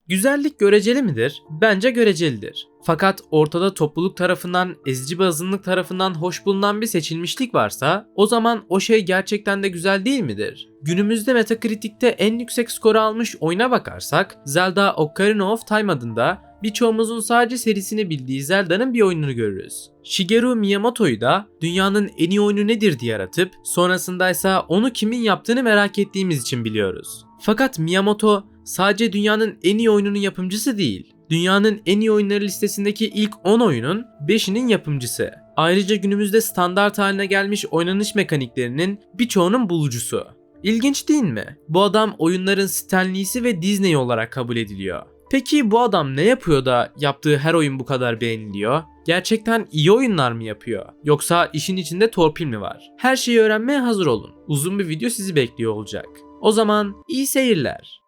Güzellik göreceli midir? Bence görecelidir. Fakat ortada topluluk tarafından, ezici bir azınlık tarafından hoş bulunan bir seçilmişlik varsa o zaman o şey gerçekten de güzel değil midir? Günümüzde Metacritic'te en yüksek skoru almış oyuna bakarsak Zelda Ocarina of Time adında birçoğumuzun sadece serisini bildiği Zelda'nın bir oyununu görürüz. Shigeru Miyamoto'yu da dünyanın en iyi oyunu nedir diye aratıp sonrasındaysa onu kimin yaptığını merak ettiğimiz için biliyoruz. Fakat Miyamoto sadece dünyanın en iyi oyununun yapımcısı değil. Dünyanın en iyi oyunları listesindeki ilk 10 oyunun 5'inin yapımcısı. Ayrıca günümüzde standart haline gelmiş oynanış mekaniklerinin birçoğunun bulucusu. İlginç değil mi? Bu adam oyunların Stan Lee'si ve Disney olarak kabul ediliyor. Peki bu adam ne yapıyor da yaptığı her oyun bu kadar beğeniliyor? Gerçekten iyi oyunlar mı yapıyor? Yoksa işin içinde torpil mi var? Her şeyi öğrenmeye hazır olun. Uzun bir video sizi bekliyor olacak. O zaman iyi seyirler.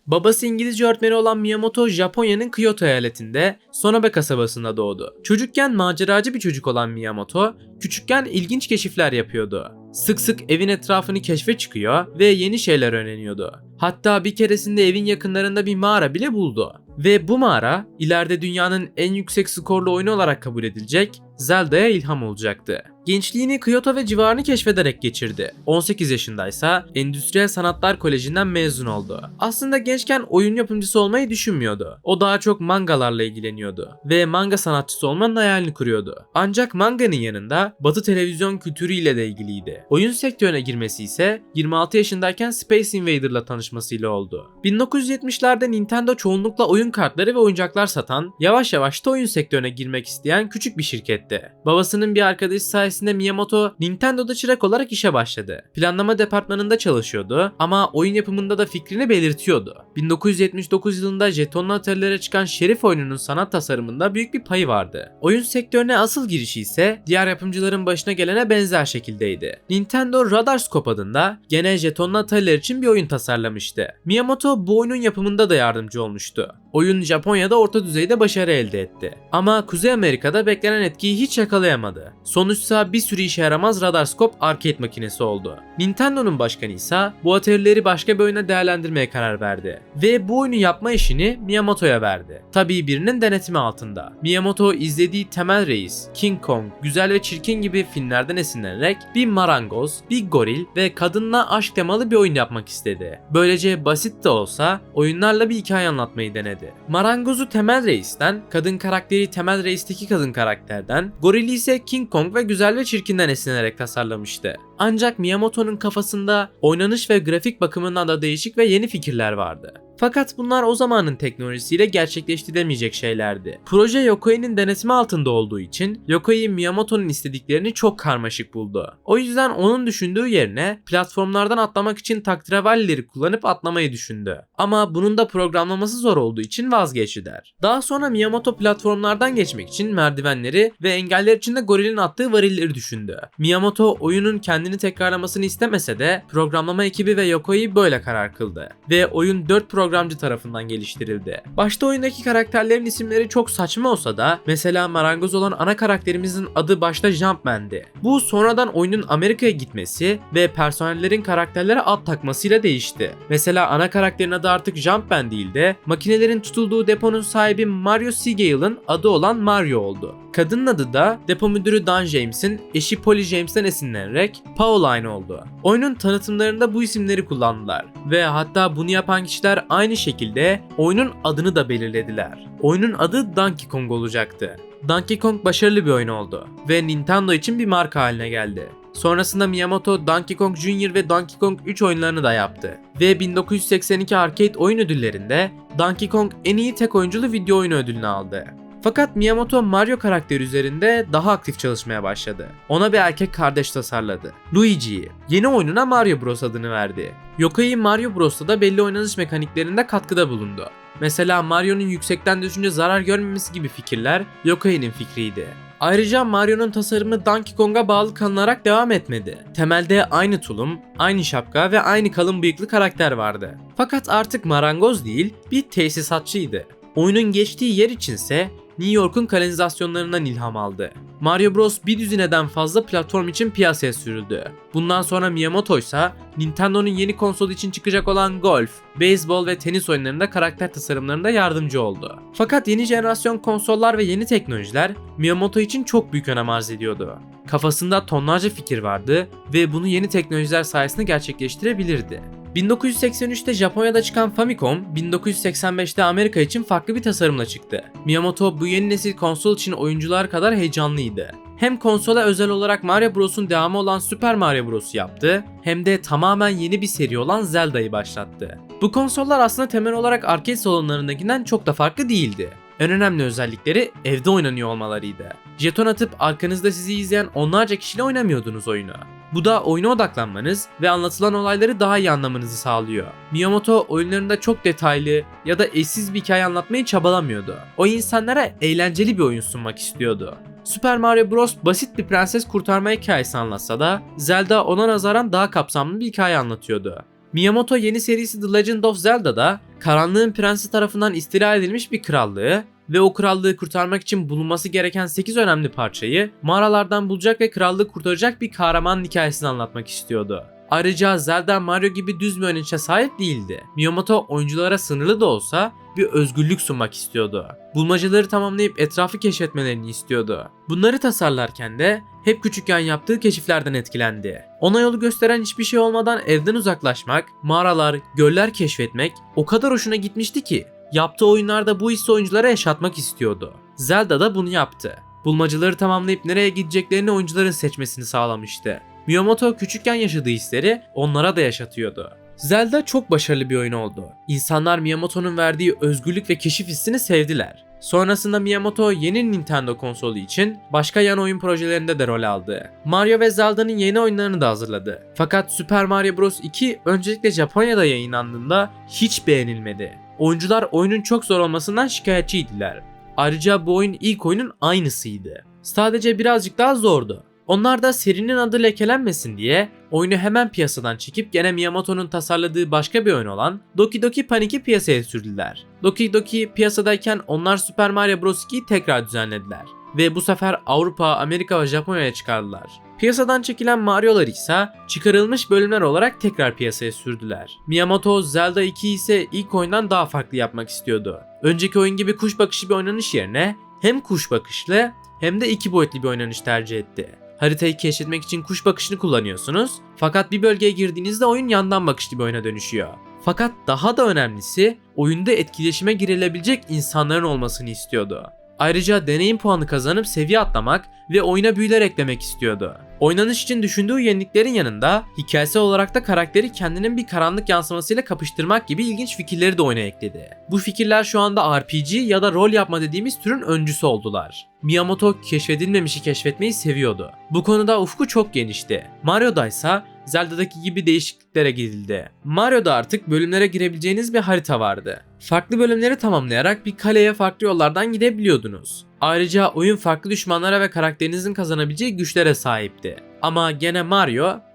Babası İngilizce öğretmeni olan Miyamoto, Japonya'nın Kyoto eyaletinde Sonobe kasabasında doğdu. Çocukken maceracı bir çocuk olan Miyamoto, küçükken ilginç keşifler yapıyordu. Sık sık evin etrafını keşfe çıkıyor ve yeni şeyler öğreniyordu. Hatta bir keresinde evin yakınlarında bir mağara bile buldu. Ve bu mağara ileride dünyanın en yüksek skorlu oyunu olarak kabul edilecek Zelda'ya ilham olacaktı. Gençliğini Kyoto ve civarını keşfederek geçirdi. 18 yaşındaysa Endüstriyel Sanatlar Koleji'nden mezun oldu. Aslında gençken oyun yapımcısı olmayı düşünmüyordu. O daha çok mangalarla ilgileniyordu ve manga sanatçısı olmanın hayalini kuruyordu. Ancak manganın yanında Batı televizyon kültürüyle de ilgiliydi. Oyun sektörüne girmesi ise 26 yaşındayken Space Invader'la tanışmasıyla oldu. 1970'lerde Nintendo çoğunlukla oyun kartları ve oyuncaklar satan, yavaş yavaş da oyun sektörüne girmek isteyen küçük bir şirketti. Babasının bir arkadaşı sayesinde Miyamoto Nintendo'da çırak olarak işe başladı. Planlama departmanında çalışıyordu ama oyun yapımında da fikrini belirtiyordu. 1979 yılında jetonlu atölyelere çıkan Şerif oyununun sanat tasarımında büyük bir payı vardı. Oyun sektörüne asıl girişi ise diğer yapımcıların başına gelene benzer şekildeydi. Nintendo Radarscope adında gene jetonlu atölyeler için bir oyun tasarlamıştı. Miyamoto bu oyunun yapımında da yardımcı olmuştu. Oyun Japonya'da orta düzeyde başarı elde etti. Ama Kuzey Amerika'da beklenen etkiyi hiç yakalayamadı. Sonuçta bir sürü işe yaramaz Radarscope arcade makinesi oldu. Nintendo'nun başkanı ise bu atölyeleri başka bir oyuna değerlendirmeye karar verdi. Ve bu oyunu yapma işini Miyamoto'ya verdi. Tabii birinin denetimi altında. Miyamoto izlediği Temel Reis, King Kong, Güzel ve Çirkin gibi filmlerden esinlenerek bir marangoz, bir goril ve kadınla aşk temalı bir oyun yapmak istedi. Böylece basit de olsa oyunlarla bir hikaye anlatmayı denedi. Marangozu Temel Reis'ten, kadın karakteri Temel Reis'teki kadın karakterden, gorili ise King Kong ve Güzel ve Çirkin'den esinlenerek tasarlamıştı. Ancak Miyamoto'nun kafasında oynanış ve grafik bakımından da değişik ve yeni fikirler vardı. Fakat bunlar o zamanın teknolojisiyle gerçekleştirilemeyecek şeylerdi. Proje Yokai'nin denetimi altında olduğu için Yokai Miyamoto'nun istediklerini çok karmaşık buldu. O yüzden onun düşündüğü yerine platformlardan atlamak için tahterevallileri kullanıp atlamayı düşündü. Ama bunun da programlaması zor olduğu için vazgeçti der. Daha sonra Miyamoto platformlardan geçmek için merdivenleri ve engeller için de gorilin attığı varilleri düşündü. Miyamoto oyunun kendini tekrarlamasını istemese de programlama ekibi ve Yokai böyle karar kıldı. Ve oyun 4 programcı tarafından geliştirildi. Başta oyundaki karakterlerin isimleri çok saçma olsa da mesela marangoz olan ana karakterimizin adı başta Jumpman'di. Bu sonradan oyunun Amerika'ya gitmesi ve personellerin karakterlere ad takmasıyla değişti. Mesela ana karakterin adı artık Jumpman değil de makinelerin tutulduğu deponun sahibi Mario Segale'ın adı olan Mario oldu. Kadının adı da depo müdürü Don James'in eşi Polly James'ten esinlenerek Pauline oldu. Oyunun tanıtımlarında bu isimleri kullandılar ve hatta bunu yapan kişiler aynı şekilde oyunun adını da belirlediler. Oyunun adı Donkey Kong olacaktı. Donkey Kong başarılı bir oyun oldu ve Nintendo için bir marka haline geldi. Sonrasında Miyamoto Donkey Kong Jr. ve Donkey Kong 3 oyunlarını da yaptı. Ve 1982 Arcade oyun ödüllerinde Donkey Kong en iyi tek oyunculu video oyunu ödülünü aldı. Fakat Miyamoto Mario karakteri üzerinde daha aktif çalışmaya başladı. Ona bir erkek kardeş tasarladı, Luigi'yi. Yeni oyununa Mario Bros adını verdi. Yokai Mario Bros'ta da belli oynanış mekaniklerinde katkıda bulundu. Mesela Mario'nun yüksekten düşünce zarar görmemesi gibi fikirler Yokai'nin fikriydi. Ayrıca Mario'nun tasarımı Donkey Kong'a bağlı kalınarak devam etmedi. Temelde aynı tulum, aynı şapka ve aynı kalın bıyıklı karakter vardı. Fakat artık marangoz değil, bir tesisatçıydı. Oyunun geçtiği yer içinse New York'un kanalizasyonlarından ilham aldı. Mario Bros. Bir düzineden fazla platform için piyasaya sürüldü. Bundan sonra Miyamoto ise Nintendo'nun yeni konsolu için çıkacak olan golf, beyzbol ve tenis oyunlarında karakter tasarımlarında yardımcı oldu. Fakat yeni jenerasyon konsollar ve yeni teknolojiler Miyamoto için çok büyük önem arz ediyordu. Kafasında tonlarca fikir vardı ve bunu yeni teknolojiler sayesinde gerçekleştirebilirdi. 1983'te Japonya'da çıkan Famicom, 1985'te Amerika için farklı bir tasarımla çıktı. Miyamoto bu yeni nesil konsol için oyuncular kadar heyecanlıydı. Hem konsola özel olarak Mario Bros'un devamı olan Super Mario Bros'u yaptı, hem de tamamen yeni bir seri olan Zelda'yı başlattı. Bu konsollar aslında temel olarak arcade salonlarındakinden çok da farklı değildi. En önemli özellikleri evde oynanıyor olmalarıydı. Jeton atıp arkanızda sizi izleyen onlarca kişiyle oynamıyordunuz oyunu. Bu da oyuna odaklanmanız ve anlatılan olayları daha iyi anlamanızı sağlıyor. Miyamoto oyunlarında çok detaylı ya da eşsiz bir hikaye anlatmayı çabalamıyordu. O insanlara eğlenceli bir oyun sunmak istiyordu. Super Mario Bros. Basit bir prenses kurtarma hikayesi anlatsa da Zelda ona nazaran daha kapsamlı bir hikaye anlatıyordu. Miyamoto yeni serisi The Legend of Zelda'da karanlığın prensi tarafından istila edilmiş bir krallığı ve o krallığı kurtarmak için bulunması gereken 8 önemli parçayı mağaralardan bulacak ve krallığı kurtaracak bir kahraman hikayesini anlatmak istiyordu. Ayrıca Zelda Mario gibi düz bir oynanışa sahip değildi. Miyamoto oyunculara sınırlı da olsa bir özgürlük sunmak istiyordu. Bulmacaları tamamlayıp etrafı keşfetmelerini istiyordu. Bunları tasarlarken de hep küçükken yaptığı keşiflerden etkilendi. Ona yolu gösteren hiçbir şey olmadan evden uzaklaşmak, mağaralar, göller keşfetmek o kadar hoşuna gitmişti ki yaptığı oyunlarda bu hissi oyunculara yaşatmak istiyordu. Zelda da bunu yaptı. Bulmacaları tamamlayıp nereye gideceklerini oyuncuların seçmesini sağlamıştı. Miyamoto küçükken yaşadığı hisleri onlara da yaşatıyordu. Zelda çok başarılı bir oyun oldu. İnsanlar Miyamoto'nun verdiği özgürlük ve keşif hissini sevdiler. Sonrasında Miyamoto yeni Nintendo konsolu için başka yan oyun projelerinde de rol aldı. Mario ve Zelda'nın yeni oyunlarını da hazırladı. Fakat Super Mario Bros. 2 öncelikle Japonya'da yayınlandığında hiç beğenilmedi. Oyuncular oyunun çok zor olmasından şikayetçiydiler. Ayrıca bu oyun ilk oyunun aynısıydı. Sadece birazcık daha zordu. Onlar da serinin adı lekelenmesin diye oyunu hemen piyasadan çekip gene Miyamoto'nun tasarladığı başka bir oyun olan Doki Doki Panic'i piyasaya sürdüler. Doki Doki piyasadayken onlar Super Mario Bros. 2'yi tekrar düzenlediler ve bu sefer Avrupa, Amerika ve Japonya'ya çıkardılar. Piyasadan çekilen Mario'ları ise çıkarılmış bölümler olarak tekrar piyasaya sürdüler. Miyamoto Zelda 2'yi ise ilk oyundan daha farklı yapmak istiyordu. Önceki oyun gibi kuş bakışı bir oynanış yerine hem kuş bakışlı hem de 2 boyutlu bir oynanış tercih etti. Haritayı keşfetmek için kuş bakışını kullanıyorsunuz. Fakat bir bölgeye girdiğinizde oyun yandan bakışlı bir oyuna dönüşüyor. Fakat daha da önemlisi oyunda etkileşime girilebilecek insanların olmasını istiyordu. Ayrıca deneyim puanı kazanıp seviye atlamak ve oyuna büyüler eklemek istiyordu. Oynanış için düşündüğü yeniliklerin yanında hikayesel olarak da karakteri kendinin bir karanlık yansımasıyla kapıştırmak gibi ilginç fikirleri de oyuna ekledi. Bu fikirler şu anda RPG ya da rol yapma dediğimiz türün öncüsü oldular. Miyamoto keşfedilmemişi keşfetmeyi seviyordu. Bu konuda ufku çok genişti. Mario'da ise Zelda'daki gibi değişikliklere gidildi. Mario'da artık bölümlere girebileceğiniz bir harita vardı. Farklı bölümleri tamamlayarak bir kaleye farklı yollardan gidebiliyordunuz. Ayrıca oyun farklı düşmanlara ve karakterinizin kazanabileceği güçlere sahipti. Ama gene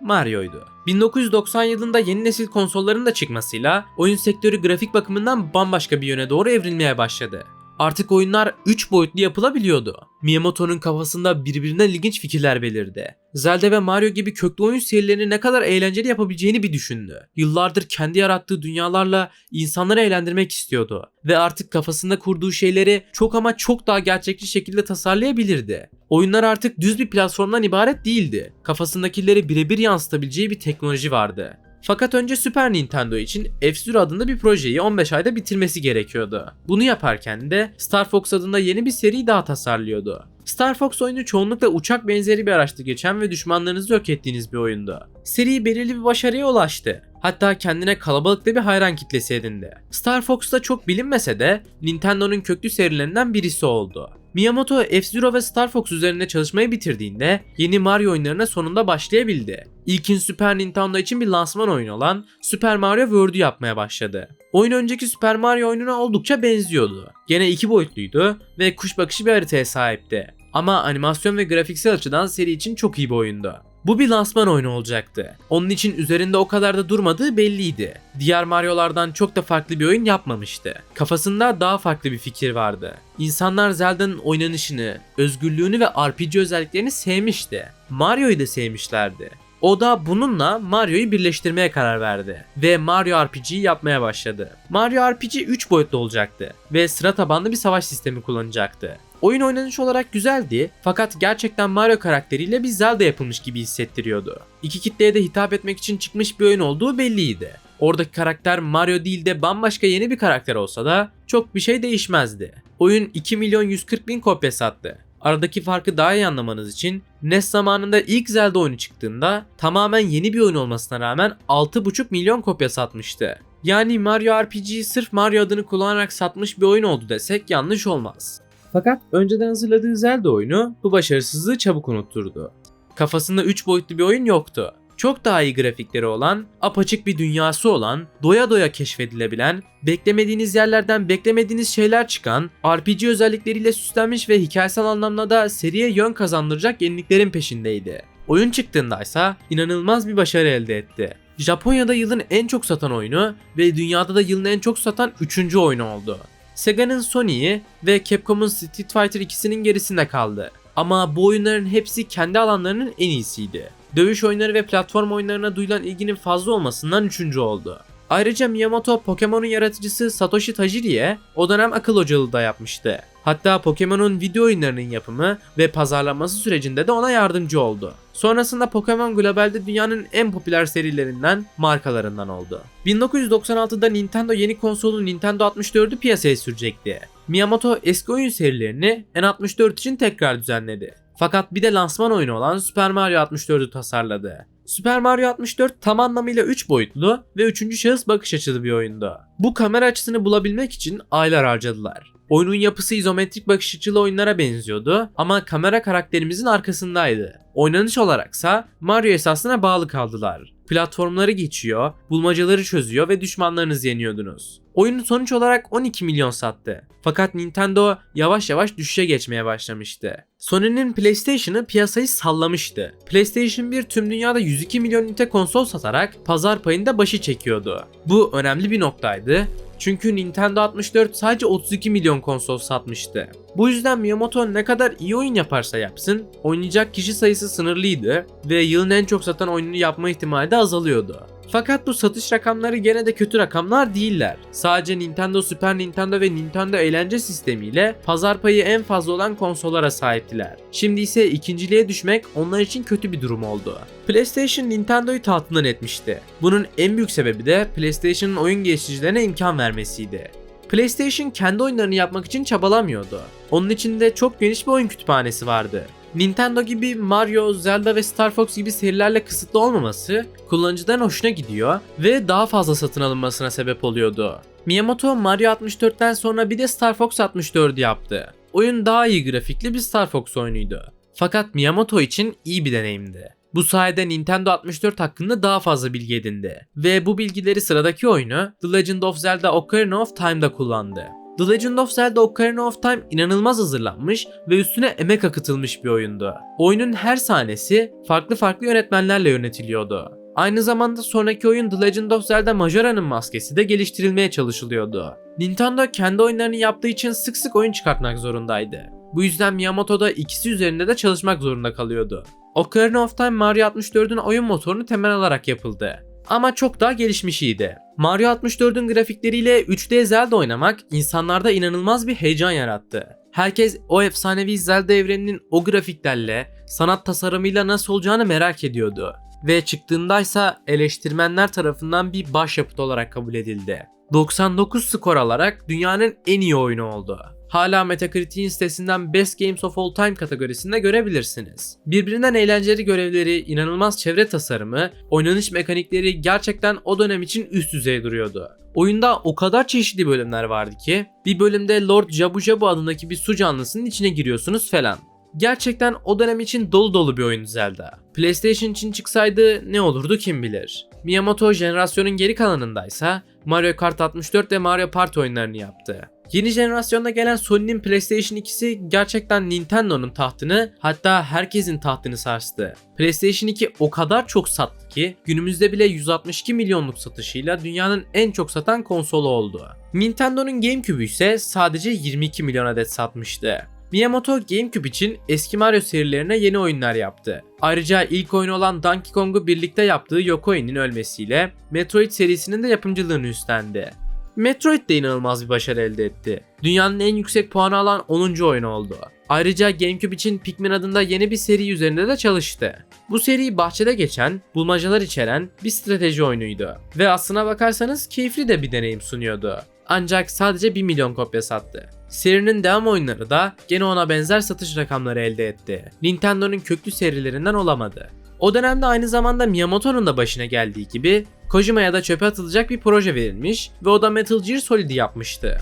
Mario'ydu. 1990 yılında yeni nesil konsolların da çıkmasıyla oyun sektörü grafik bakımından bambaşka bir yöne doğru evrilmeye başladı. Artık oyunlar 3 boyutlu yapılabiliyordu. Miyamoto'nun kafasında birbirinden ilginç fikirler belirdi. Zelda ve Mario gibi köklü oyun serilerini ne kadar eğlenceli yapabileceğini bir düşündü. Yıllardır kendi yarattığı dünyalarla insanları eğlendirmek istiyordu. Ve artık kafasında kurduğu şeyleri çok ama çok daha gerçekçi şekilde tasarlayabilirdi. Oyunlar artık düz bir platformdan ibaret değildi. Kafasındakileri birebir yansıtabileceği bir teknoloji vardı. Fakat önce Super Nintendo için F-Zero adında bir projeyi 15 ayda bitirmesi gerekiyordu. Bunu yaparken de Star Fox adında yeni bir seri daha tasarlıyordu. Star Fox oyunu çoğunlukla uçak benzeri bir araçta geçen ve düşmanlarınızı yok ettiğiniz bir oyundu. Seri belirli bir başarıya ulaştı. Hatta kendine kalabalıkta bir hayran kitlesi edindi. Star Fox'ta çok bilinmese de Nintendo'nun köklü serilerinden birisi oldu. Miyamoto F-Zero ve Star Fox üzerinde çalışmayı bitirdiğinde yeni Mario oyunlarına sonunda başlayabildi. İlkin Super Nintendo için bir lansman oyunu olan Super Mario World'ü yapmaya başladı. Oyun önceki Super Mario oyununa oldukça benziyordu. Gene 2 boyutluydu ve kuş bakışı bir haritaya sahipti. Ama animasyon ve grafiksel açıdan seri için çok iyi bir oyundu. Bu bir lansman oyunu olacaktı. Onun için üzerinde o kadar da durmadığı belliydi. Diğer Mario'lardan çok da farklı bir oyun yapmamıştı. Kafasında daha farklı bir fikir vardı. İnsanlar Zelda'nın oynanışını, özgürlüğünü ve RPG özelliklerini sevmişti. Mario'yu da sevmişlerdi. O da bununla Mario'yu birleştirmeye karar verdi ve Mario RPG'yi yapmaya başladı. Mario RPG 3 boyutlu olacaktı ve sıra tabanlı bir savaş sistemi kullanacaktı. Oyun oynanış olarak güzeldi fakat gerçekten Mario karakteriyle bir Zelda yapılmış gibi hissettiriyordu. İki kitleye de hitap etmek için çıkmış bir oyun olduğu belliydi. Oradaki karakter Mario değil de bambaşka yeni bir karakter olsa da çok bir şey değişmezdi. Oyun 2.140.000 kopya sattı. Aradaki farkı daha iyi anlamanız için NES zamanında ilk Zelda oyunu çıktığında tamamen yeni bir oyun olmasına rağmen 6,5 milyon kopya satmıştı. Yani Mario RPG'yi sırf Mario adını kullanarak satmış bir oyun oldu desek yanlış olmaz. Fakat önceden hazırladığı Zelda oyunu bu başarısızlığı çabuk unutturdu. Kafasında 3 boyutlu bir oyun yoktu. Çok daha iyi grafikleri olan, apaçık bir dünyası olan, doya doya keşfedilebilen, beklemediğiniz yerlerden beklemediğiniz şeyler çıkan, RPG özellikleriyle süslenmiş ve hikayesel anlamda da seriye yön kazandıracak yeniliklerin peşindeydi. Oyun çıktığında ise inanılmaz bir başarı elde etti. Japonya'da yılın en çok satan oyunu ve dünyada da yılın en çok satan 3. oyunu oldu. Sega'nın Sony'yi ve Capcom'un Street Fighter 2'sinin gerisinde kaldı. Ama bu oyunların hepsi kendi alanlarının en iyisiydi. Dövüş oyunları ve platform oyunlarına duyulan ilginin fazla olmasından 3. oldu. Ayrıca Miyamoto Pokemon'un yaratıcısı Satoshi Tajiri'ye o dönem akıl hocalığı da yapmıştı. Hatta Pokemon'un video oyunlarının yapımı ve pazarlanması sürecinde de ona yardımcı oldu. Sonrasında Pokemon globalde dünyanın en popüler serilerinden, markalarından oldu. 1996'da Nintendo yeni konsolu Nintendo 64'ü piyasaya sürecekti. Miyamoto eski oyun serilerini N64 için tekrar düzenledi. Fakat bir de lansman oyunu olan Super Mario 64'ü tasarladı. Super Mario 64 tam anlamıyla 3 boyutlu ve 3. şahıs bakış açılı bir oyundu. Bu kamera açısını bulabilmek için aylar harcadılar. Oyunun yapısı izometrik bakış açılı oyunlara benziyordu ama kamera karakterimizin arkasındaydı. Oynanış olaraksa Mario esasına bağlı kaldılar. Platformları geçiyor, bulmacaları çözüyor ve düşmanlarınızı yeniyordunuz. Oyun sonuç olarak 12 milyon sattı. Fakat Nintendo yavaş yavaş düşüşe geçmeye başlamıştı. Sony'nin PlayStation'ı piyasayı sallamıştı. PlayStation 1 tüm dünyada 102 milyon ünite konsol satarak pazar payında başı çekiyordu. Bu önemli bir noktaydı. Çünkü Nintendo 64 sadece 32 milyon konsol satmıştı. Bu yüzden Miyamoto ne kadar iyi oyun yaparsa yapsın, oynayacak kişi sayısı sınırlıydı ve yılın en çok satan oyununu yapma ihtimali de azalıyordu. Fakat bu satış rakamları gene de kötü rakamlar değiller. Sadece Nintendo, Super Nintendo ve Nintendo eğlence sistemiyle pazar payı en fazla olan konsollara sahiptiler. Şimdi ise ikinciliğe düşmek onlar için kötü bir durum oldu. PlayStation Nintendo'yu tahtından etmişti. Bunun en büyük sebebi de PlayStation'ın oyun geliştiricilerine imkan vermesiydi. PlayStation kendi oyunlarını yapmak için çabalamıyordu. Onun içinde çok geniş bir oyun kütüphanesi vardı. Nintendo gibi Mario, Zelda ve Star Fox gibi serilerle kısıtlı olmaması kullanıcıların hoşuna gidiyor ve daha fazla satın alınmasına sebep oluyordu. Miyamoto Mario 64'ten sonra bir de Star Fox 64'ü yaptı. Oyun daha iyi grafikli bir Star Fox oyunuydu. Fakat Miyamoto için iyi bir deneyimdi. Bu sayede Nintendo 64 hakkında daha fazla bilgi edindi ve bu bilgileri sıradaki oyunu The Legend of Zelda Ocarina of Time'da kullandı. The Legend of Zelda Ocarina of Time inanılmaz hazırlanmış ve üstüne emek akıtılmış bir oyundu. Oyunun her sahnesi farklı yönetmenlerle yönetiliyordu. Aynı zamanda sonraki oyun The Legend of Zelda Majora'nın maskesi de geliştirilmeye çalışılıyordu. Nintendo kendi oyunlarını yaptığı için sık sık oyun çıkartmak zorundaydı. Bu yüzden Miyamoto da ikisi üzerinde de çalışmak zorunda kalıyordu. Ocarina of Time Mario 64'ün oyun motorunu temel alarak yapıldı. Ama çok daha gelişmişiydi. Mario 64'ün grafikleriyle 3D Zelda oynamak insanlarda inanılmaz bir heyecan yarattı. Herkes o efsanevi Zelda evreninin o grafiklerle, sanat tasarımıyla nasıl olacağını merak ediyordu. Ve çıktığındaysa eleştirmenler tarafından bir başyapıt olarak kabul edildi. 99 skor alarak dünyanın en iyi oyunu oldu. Hala Metacritic'in sitesinden Best Games of All Time kategorisinde görebilirsiniz. Birbirinden eğlenceli görevleri, inanılmaz çevre tasarımı, oynanış mekanikleri gerçekten o dönem için üst düzey duruyordu. Oyunda o kadar çeşitli bölümler vardı ki bir bölümde Lord Jabu Jabu adındaki bir su canlısının içine giriyorsunuz falan. Gerçekten o dönem için dolu dolu bir oyun Zelda. PlayStation için çıksaydı ne olurdu kim bilir. Miyamoto jenerasyonun geri kalanındaysa Mario Kart 64 ve Mario Party oyunlarını yaptı. Yeni jenerasyonda gelen Sony'nin PlayStation 2'si gerçekten Nintendo'nun tahtını, hatta herkesin tahtını sarstı. PlayStation 2 o kadar çok sattı ki günümüzde bile 162 milyonluk satışıyla dünyanın en çok satan konsolu oldu. Nintendo'nun GameCube ise sadece 22 milyon adet satmıştı. Miyamoto GameCube için eski Mario serilerine yeni oyunlar yaptı. Ayrıca ilk oyunu olan Donkey Kong'u birlikte yaptığı Yokoi'nin ölmesiyle Metroid serisinin de yapımcılığını üstlendi. Metroid de inanılmaz bir başarı elde etti. Dünyanın en yüksek puanı alan 10. oyunu oldu. Ayrıca GameCube için Pikmin adında yeni bir seri üzerinde de çalıştı. Bu seri bahçede geçen, bulmacalar içeren bir strateji oyunuydu. Ve aslına bakarsanız keyifli de bir deneyim sunuyordu. Ancak sadece 1 milyon kopya sattı. Serinin devam oyunları da gene ona benzer satış rakamları elde etti. Nintendo'nun köklü serilerinden olamadı. O dönemde aynı zamanda Miyamoto'nun da başına geldiği gibi Kojima'ya da çöpe atılacak bir proje verilmiş ve o da Metal Gear Solid'i yapmıştı.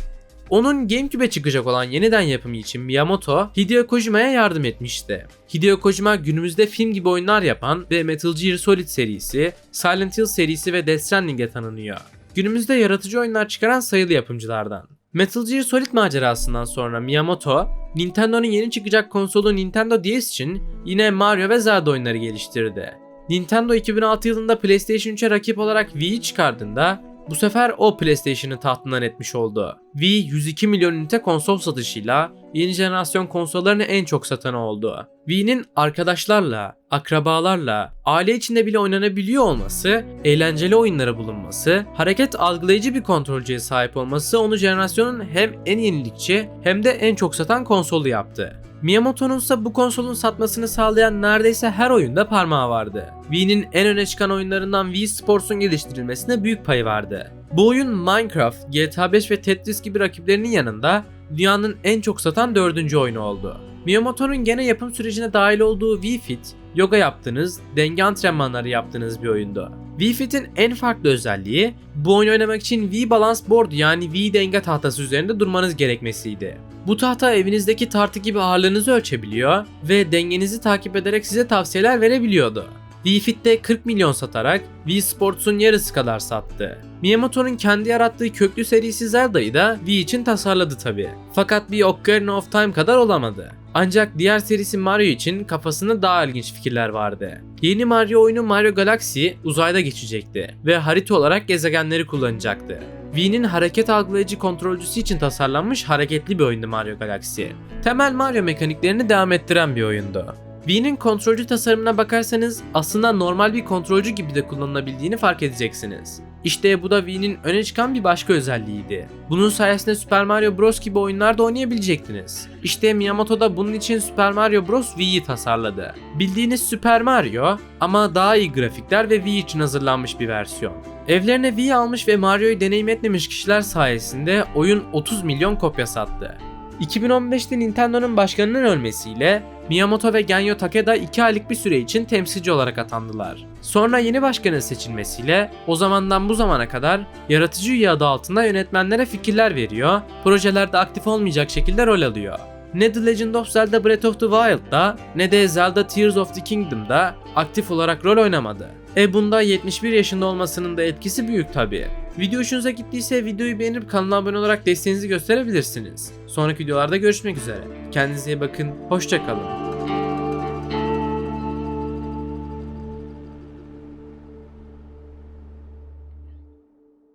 Onun GameCube'e çıkacak olan yeniden yapımı için Miyamoto, Hideo Kojima'ya yardım etmişti. Hideo Kojima günümüzde film gibi oyunlar yapan ve Metal Gear Solid serisi, Silent Hill serisi ve Death Stranding'e tanınıyor. Günümüzde yaratıcı oyunlar çıkaran sayılı yapımcılardan. Metal Gear Solid macerasından sonra Miyamoto, Nintendo'nun yeni çıkacak konsolu Nintendo DS için yine Mario ve Zelda oyunları geliştirdi. Nintendo 2006 yılında PlayStation 3'e rakip olarak Wii'yi çıkardığında bu sefer o PlayStation'ı tahtından etmiş oldu. Wii 102 milyon ünite konsol satışıyla yeni jenerasyon konsollarını en çok satanı oldu. Wii'nin arkadaşlarla, akrabalarla, aile içinde bile oynanabiliyor olması, eğlenceli oyunları bulunması, hareket algılayıcı bir kontrolcüye sahip olması onu jenerasyonun hem en yenilikçi hem de en çok satan konsolu yaptı. Miyamoto'nun ise bu konsolun satmasını sağlayan neredeyse her oyunda parmağı vardı. Wii'nin en öne çıkan oyunlarından Wii Sports'un geliştirilmesine büyük payı vardı. Bu oyun Minecraft, GTA 5 ve Tetris gibi rakiplerinin yanında dünyanın en çok satan 4. oyunu oldu. Miyamoto'nun gene yapım sürecine dahil olduğu Wii Fit, yoga yaptığınız, denge antrenmanları yaptığınız bir oyundu. Wii Fit'in en farklı özelliği bu oyunu oynamak için Wii Balance Board yani Wii denge tahtası üzerinde durmanız gerekmesiydi. Bu tahta evinizdeki tartı gibi ağırlığınızı ölçebiliyor ve dengenizi takip ederek size tavsiyeler verebiliyordu. Wii Fit'te 40 milyon satarak Wii Sports'un yarısı kadar sattı. Miyamoto'nun kendi yarattığı köklü serisi Zelda'yı da Wii için tasarladı tabi. Fakat bir Ocarina of Time kadar olamadı. Ancak diğer serisi Mario için kafasında daha ilginç fikirler vardı. Yeni Mario oyunu Mario Galaxy uzayda geçecekti ve harita olarak gezegenleri kullanacaktı. Wii'nin hareket algılayıcı kontrolcüsü için tasarlanmış hareketli bir oyundu Mario Galaxy. Temel Mario mekaniklerini devam ettiren bir oyundu. Wii'nin kontrolcü tasarımına bakarsanız aslında normal bir kontrolcü gibi de kullanılabildiğini fark edeceksiniz. İşte bu da Wii'nin öne çıkan bir başka özelliğiydi. Bunun sayesinde Super Mario Bros gibi oyunlarda oynayabilecektiniz. İşte Miyamoto da bunun için Super Mario Bros Wii'yi tasarladı. Bildiğiniz Super Mario ama daha iyi grafikler ve Wii için hazırlanmış bir versiyon. Evlerine Wii almış ve Mario'yu deneyim etmemiş kişiler sayesinde oyun 30 milyon kopya sattı. 2015'te Nintendo'nun başkanının ölmesiyle Miyamoto ve Genyo Takeda 2 aylık bir süre için temsilci olarak atandılar. Sonra yeni başkanın seçilmesiyle o zamandan bu zamana kadar yaratıcı üye adı altında yönetmenlere fikirler veriyor, projelerde aktif olmayacak şekilde rol alıyor. Ne The Legend of Zelda Breath of the Wild'da ne de Zelda Tears of the Kingdom'da aktif olarak rol oynamadı. Bunda 71 yaşında olmasının da etkisi büyük tabi. Video hoşunuza gittiyse videoyu beğenip kanala abone olarak desteğinizi gösterebilirsiniz. Sonraki videolarda görüşmek üzere. Kendinize iyi bakın, hoşça kalın.